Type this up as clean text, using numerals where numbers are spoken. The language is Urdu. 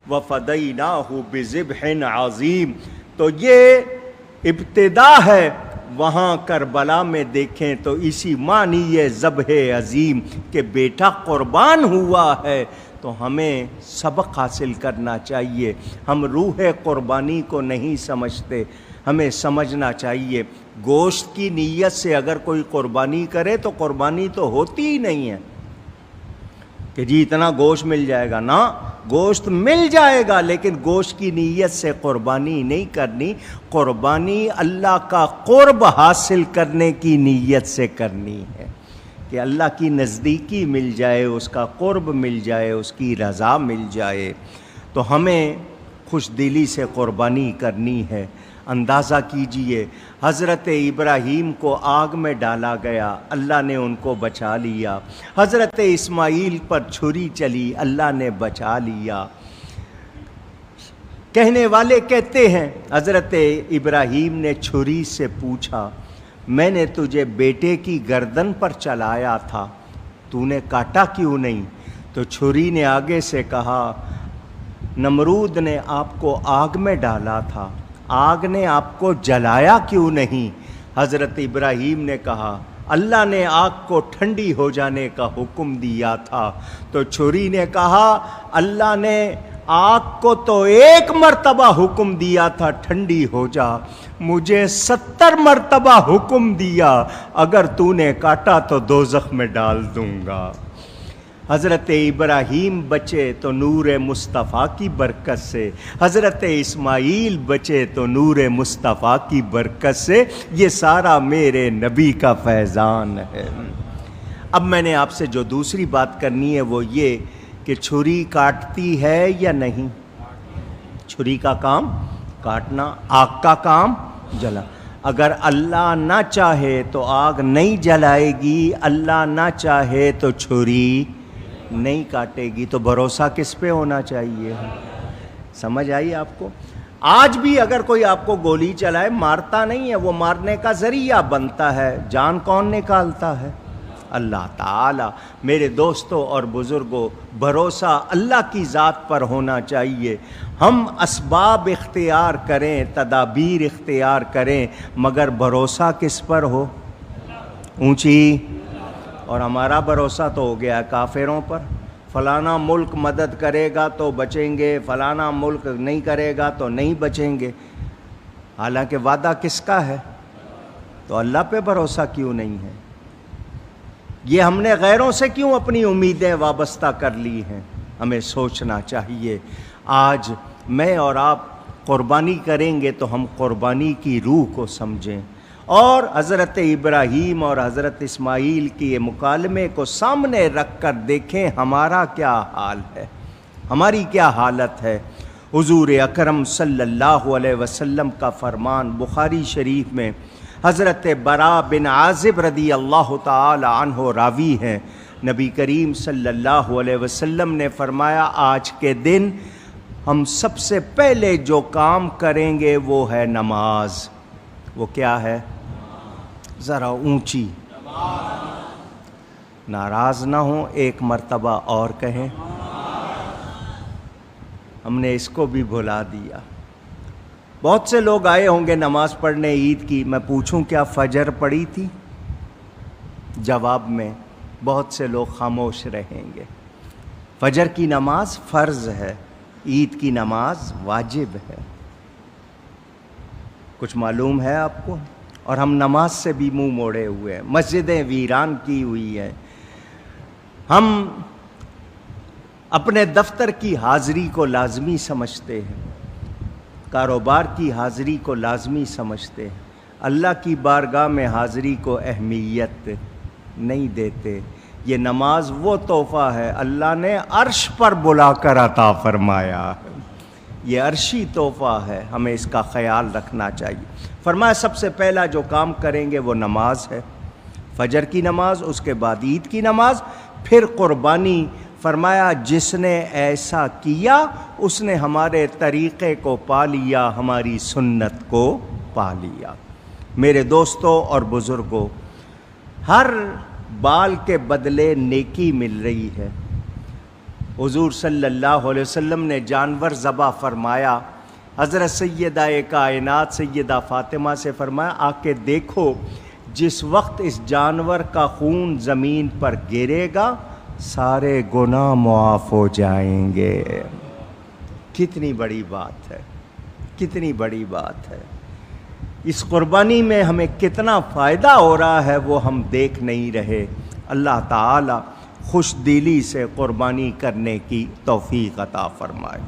وَفَدَيْنَاهُ بِذِبْحٍ عَظِيمٍ۔ تو یہ ابتدا ہے، وہاں کربلا میں دیکھیں تو اسی معنی یہ ذبح عظیم کہ بیٹا قربان ہوا ہے۔ تو ہمیں سبق حاصل کرنا چاہیے، ہم روح قربانی کو نہیں سمجھتے، ہمیں سمجھنا چاہیے گوشت کی نیت سے اگر کوئی قربانی کرے تو قربانی تو ہوتی ہی نہیں ہے کہ جی اتنا گوشت مل جائے گا، نا گوشت مل جائے گا لیکن گوشت کی نیت سے قربانی نہیں کرنی، قربانی اللہ کا قرب حاصل کرنے کی نیت سے کرنی ہے کہ اللہ کی نزدیکی مل جائے، اس کا قرب مل جائے، اس کی رضا مل جائے۔ تو ہمیں خوش دلی سے قربانی کرنی ہے۔ اندازہ کیجئے حضرت ابراہیم کو آگ میں ڈالا گیا، اللہ نے ان کو بچا لیا۔ حضرت اسماعیل پر چھری چلی، اللہ نے بچا لیا۔ کہنے والے کہتے ہیں حضرت ابراہیم نے چھری سے پوچھا، میں نے تجھے بیٹے کی گردن پر چلایا تھا، تو نے کاٹا کیوں نہیں؟ تو چھری نے آگے سے کہا، نمرود نے آپ کو آگ میں ڈالا تھا، آگ نے آپ کو جلایا کیوں نہیں؟ حضرت ابراہیم نے کہا، اللہ نے آگ کو ٹھنڈی ہو جانے کا حکم دیا تھا۔ تو چھری نے کہا، اللہ نے آگ کو تو ایک مرتبہ حکم دیا تھا ٹھنڈی ہو جا، مجھے 70 مرتبہ حکم دیا، اگر تو نے کاٹا تو دوزخ میں ڈال دوں گا۔ حضرت ابراہیم بچے تو نور مصطفیٰ کی برکت سے، حضرت اسماعیل بچے تو نور مصطفیٰ کی برکت سے، یہ سارا میرے نبی کا فیضان ہے۔ اب میں نے آپ سے جو دوسری بات کرنی ہے وہ یہ کہ چھری کاٹتی ہے یا نہیں؟ چھری کا کام کاٹنا، آگ کا کام جلا۔ اگر اللہ نہ چاہے تو آگ نہیں جلائے گی، اللہ نہ چاہے تو چھری نہیں کاٹے گی۔ تو بھروسہ کس پہ ہونا چاہیے؟ سمجھ آئی آپ کو؟ آج بھی اگر کوئی آپ کو گولی چلائے، مارتا نہیں ہے، وہ مارنے کا ذریعہ بنتا ہے، جان کون نکالتا ہے؟ اللہ تعالی۔ میرے دوستوں اور بزرگوں، بھروسہ اللہ کی ذات پر ہونا چاہیے۔ ہم اسباب اختیار کریں، تدابیر اختیار کریں، مگر بھروسہ کس پر ہو؟ اونچی۔ اور ہمارا بھروسہ تو ہو گیا کافروں پر، فلانا ملک مدد کرے گا تو بچیں گے، فلانا ملک نہیں کرے گا تو نہیں بچیں گے، حالانکہ وعدہ کس کا ہے؟ تو اللہ پہ بھروسہ کیوں نہیں ہے؟ یہ ہم نے غیروں سے کیوں اپنی امیدیں وابستہ کر لی ہیں؟ ہمیں سوچنا چاہیے۔ آج میں اور آپ قربانی کریں گے تو ہم قربانی کی روح کو سمجھیں، اور حضرت ابراہیم اور حضرت اسماعیل کی یہ مکالمے کو سامنے رکھ کر دیکھیں ہمارا کیا حال ہے، ہماری کیا حالت ہے۔ حضور اکرم صلی اللہ علیہ وسلم کا فرمان بخاری شریف میں، حضرت براء بن عازب رضی اللہ تعالی عنہ راوی ہیں، نبی کریم صلی اللہ علیہ وسلم نے فرمایا، آج کے دن ہم سب سے پہلے جو کام کریں گے وہ ہے نماز۔ وہ کیا ہے؟ ذرا اونچی، ناراض نہ ہوں، ایک مرتبہ اور کہیں۔ ہم نے اس کو بھی بھلا دیا۔ بہت سے لوگ آئے ہوں گے نماز پڑھنے عید کی، میں پوچھوں کیا فجر پڑھی تھی؟ جواب میں بہت سے لوگ خاموش رہیں گے۔ فجر کی نماز فرض ہے، عید کی نماز واجب ہے۔ کچھ معلوم ہے آپ کو؟ اور ہم نماز سے بھی منہ موڑے ہوئے ہیں، مسجدیں ویران کی ہوئی ہیں۔ ہم اپنے دفتر کی حاضری کو لازمی سمجھتے ہیں، کاروبار کی حاضری کو لازمی سمجھتے ہیں، اللہ کی بارگاہ میں حاضری کو اہمیت نہیں دیتے۔ یہ نماز وہ تحفہ ہے اللہ نے عرش پر بلا کر عطا فرمایا ہے، یہ عرشی تحفہ ہے، ہمیں اس کا خیال رکھنا چاہیے۔ فرمایا سب سے پہلا جو کام کریں گے وہ نماز ہے، فجر کی نماز، اس کے بعد عید کی نماز، پھر قربانی۔ فرمایا جس نے ایسا کیا اس نے ہمارے طریقے کو پا لیا، ہماری سنت کو پا لیا۔ میرے دوستوں اور بزرگوں، ہر بال کے بدلے نیکی مل رہی ہے۔ حضور صلی اللہ علیہ وسلم نے جانور ذبح فرمایا، حضرت سیدہ کائنات سیدہ فاطمہ سے فرمایا آ کے دیکھو جس وقت اس جانور کا خون زمین پر گرے گا سارے گناہ معاف ہو جائیں گے۔ کتنی بڑی بات ہے، کتنی بڑی بات ہے۔ اس قربانی میں ہمیں کتنا فائدہ ہو رہا ہے وہ ہم دیکھ نہیں رہے۔ اللہ تعالی خوش دلی سے قربانی کرنے کی توفیق عطا فرمائے۔